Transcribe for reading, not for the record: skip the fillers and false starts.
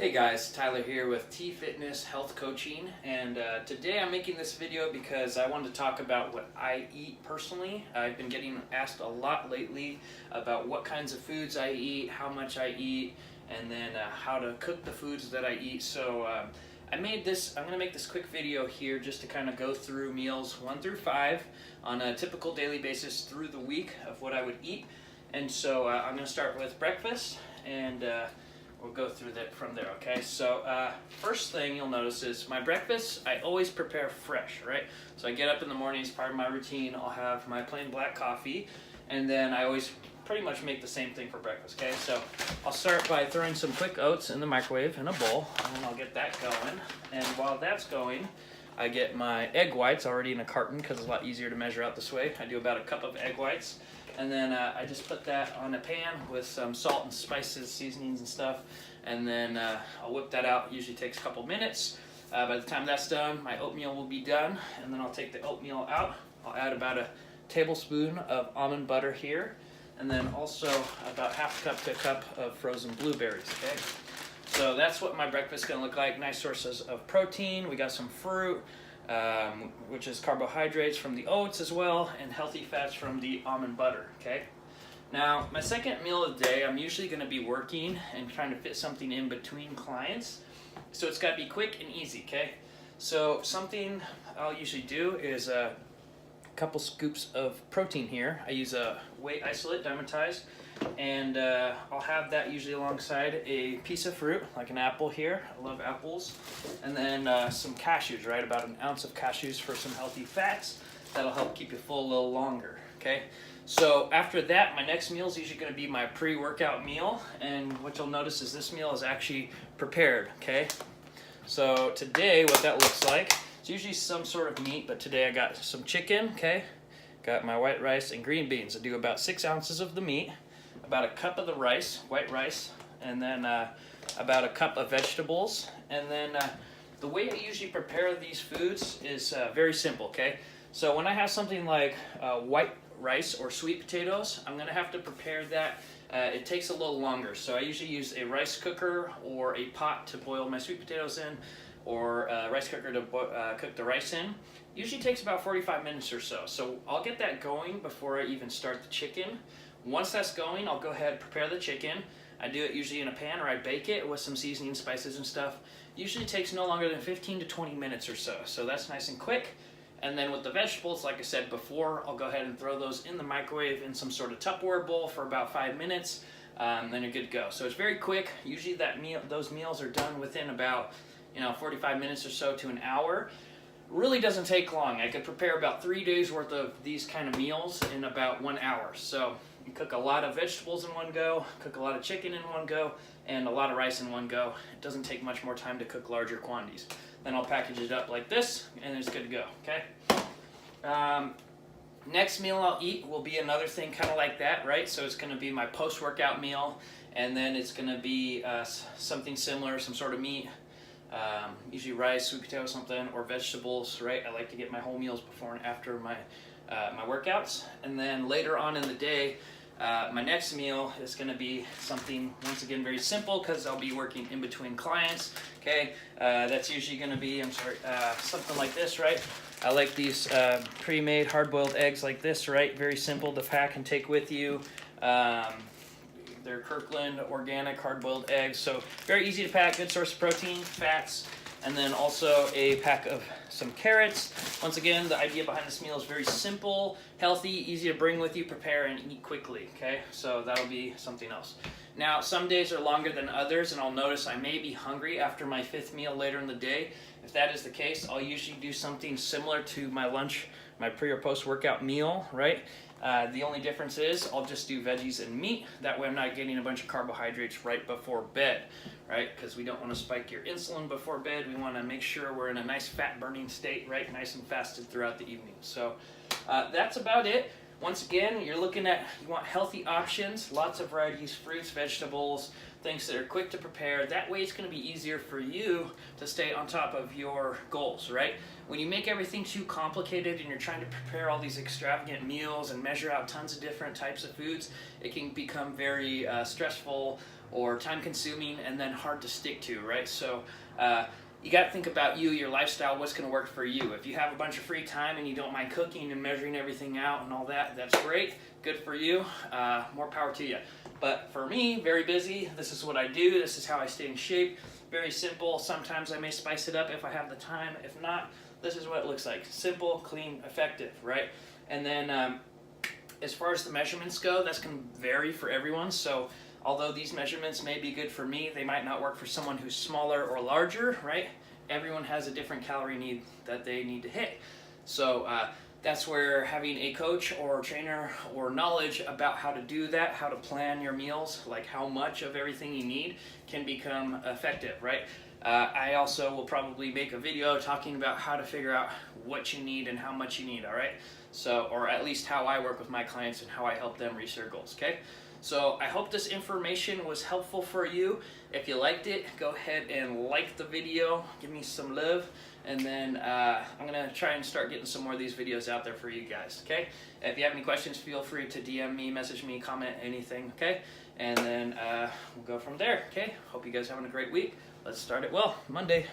Hey guys, Tyler here with T Fitness Health Coaching, and today I'm making this video because I wanted to talk about what I eat personally. I've been getting asked a lot lately about what kinds of foods I eat, how much I eat, and then how to cook the foods that I eat. So I'm going to make this quick video here just to kind of go through meals 1 through 5 on a typical daily basis through the week of what I would eat. And so I'm going to start with breakfast, and we'll go through that from there, okay? So first thing you'll notice is my breakfast, I always prepare fresh, right? So I get up in the morning, as part of my routine, I'll have my plain black coffee, and then I always pretty much make the same thing for breakfast, okay? So I'll start by throwing some quick oats in the microwave in a bowl, and then I'll get that going. And while that's going, I get my egg whites already in a carton because it's a lot easier to measure out this way. I do about a cup of egg whites. And then I just put that on a pan with some salt and spices, seasonings and stuff. And then I'll whip that out. It usually takes a couple minutes. By the time that's done, my oatmeal will be done. And then I'll take the oatmeal out. I'll add about a tablespoon of almond butter here. And then also about half a cup to a cup of frozen blueberries, okay? So that's what my breakfast is going to look like. Nice sources of protein. We got some fruit. Which is carbohydrates from the oats as well, and healthy fats from the almond butter, okay? Now, my second meal of the day, I'm usually going to be working and trying to fit something in between clients, so it's got to be quick and easy, okay? So something I'll usually do is a couple scoops of protein here. I use a whey isolate diamantized, and I'll have that usually alongside a piece of fruit, like an apple here. I love apples. And then some cashews, right? About an ounce of cashews for some healthy fats. That'll help keep you full a little longer, okay? So after that, my next meal is usually going to be my pre-workout meal. And what you'll notice is this meal is actually prepared, okay? So today, what that looks like, it's usually some sort of meat, but today I got some chicken, okay? Got my white rice and green beans. I do about 6 ounces of the meat, about a cup of the rice, white rice, and then about a cup of vegetables. And then the way I usually prepare these foods is very simple, okay? So when I have something like white rice or sweet potatoes, I'm gonna have to prepare that. It takes a little longer. So I usually use a rice cooker or a pot to boil my sweet potatoes in, or a rice cooker to cook the rice in. Usually takes about 45 minutes or so. So I'll get that going before I even start the chicken. Once that's going, I'll go ahead and prepare the chicken. I do it usually in a pan, or I bake it with some seasoning, spices and stuff. Usually takes no longer than 15 to 20 minutes or so. So that's nice and quick. And then with the vegetables, like I said before, I'll go ahead and throw those in the microwave in some sort of Tupperware bowl for about 5 minutes. Then you're good to go. So it's very quick. Usually those meals are done within about 45 minutes or so to an hour. Really doesn't take long. I could prepare about 3 days worth of these kind of meals in about 1 hour. So you cook a lot of vegetables in one go, cook a lot of chicken in one go, and a lot of rice in one go. It doesn't take much more time to cook larger quantities. Then I'll package it up like this, and it's good to go, okay? Next meal I'll eat will be another thing kind of like that, right? So it's going to be my post-workout meal, and then it's going to be something similar, some sort of meat, usually rice, sweet potato, something, or vegetables, right? I like to get my whole meals before and after my workouts. And then later on in the day, my next meal is going to be something, once again, very simple because I'll be working in between clients, okay? That's usually going to be, something like this, right? I like these pre-made hard-boiled eggs like this, right? Very simple to pack and take with you. They're Kirkland organic hard-boiled eggs, so very easy to pack, good source of protein, fats, and then also a pack of some carrots. Once again, the idea behind this meal is very simple, healthy, easy to bring with you, prepare, and eat quickly, okay? So that'll be something else. Now, some days are longer than others, and I'll notice I may be hungry after my 5th meal later in the day. If that is the case, I'll usually do something similar to my lunch, my pre or post-workout meal, right? The only difference is I'll just do veggies and meat. That way I'm not getting a bunch of carbohydrates right before bed, right? Because we don't want to spike your insulin before bed. We want to make sure we're in a nice fat-burning state, right? Nice and fasted throughout the evening. So that's about it. Once again, you want healthy options, lots of varieties, fruits, vegetables, things that are quick to prepare. That way it's going to be easier for you to stay on top of your goals, right? When you make everything too complicated and you're trying to prepare all these extravagant meals and measure out tons of different types of foods, it can become very stressful or time consuming and then hard to stick to, right? So you got to think about you, your lifestyle, what's going to work for you. If you have a bunch of free time and you don't mind cooking and measuring everything out and all that, that's great. Good for you. More power to you. But for me, very busy. This is what I do. This is how I stay in shape. Very simple. Sometimes I may spice it up if I have the time. If not, this is what it looks like. Simple, clean, effective, right? And then as far as the measurements go, that's going to vary for everyone. So although these measurements may be good for me, they might not work for someone who's smaller or larger, right? Everyone has a different calorie need that they need to hit. So that's where having a coach or trainer or knowledge about how to do that, how to plan your meals, like how much of everything you need, can become effective, right? I also will probably make a video talking about how to figure out what you need and how much you need, all right? So, or at least how I work with my clients and how I help them reach their goals, okay? So I hope this information was helpful for you. If you liked it, go ahead and like the video, give me some love, and then I'm gonna try and start getting some more of these videos out there for you guys, okay? If you have any questions, feel free to DM me, message me, comment, anything, okay? And then we'll go from there, okay? Hope you guys are having a great week. Let's start it well, Monday.